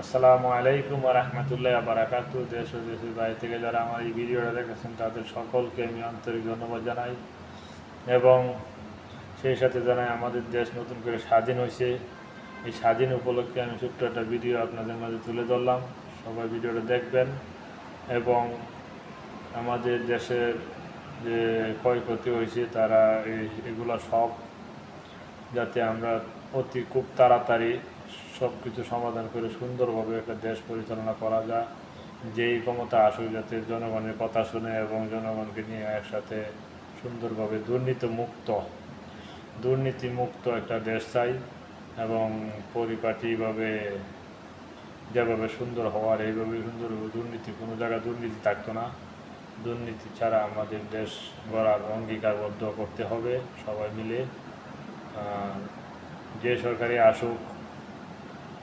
আসসালামু আলাইকুম ওয়া রাহমাতুল্লাহি ওয়া বারাকাতুহু। দেশ ও দেশের বাইরে থেকে যারা আমার এই ভিডিওটা দেখেছেন তাদের সকলকে আমি আন্তরিক ধন্যবাদ জানাই এবং সেই সাথে জানাই আমাদের দেশ নতুন করে স্বাধীন হয়েছে। এই স্বাধীন উপলক্ষে আমি ছোট্ট একটা ভিডিও আপনাদের মাঝে তুলে ধরলাম। সবাই ভিডিওটা দেখবেন এবং আমাদের দেশের যে ক্ষয়ক্ষতি হয়েছে তারা এগুলো সব যাতে আমরা খুব তাড়াতাড়ি সব কিছু সমাধান করে সুন্দরভাবে একটা দেশ পরিচালনা করা যায়। যেই ক্ষমতা আসুক যাতে জনগণের কথা শুনে এবং জনগণকে নিয়ে একসাথে সুন্দরভাবে দুর্নীতিমুক্ত একটা দেশ চাই এবং পরিপাটিভাবে যেভাবে সুন্দর হওয়ার এইভাবে সুন্দর কোনো জায়গায় দুর্নীতি থাকতো না। দুর্নীতি ছাড়া আমাদের দেশ গড়ার অঙ্গীকারবদ্ধ করতে হবে সবাই মিলে। যে সরকারি আসুক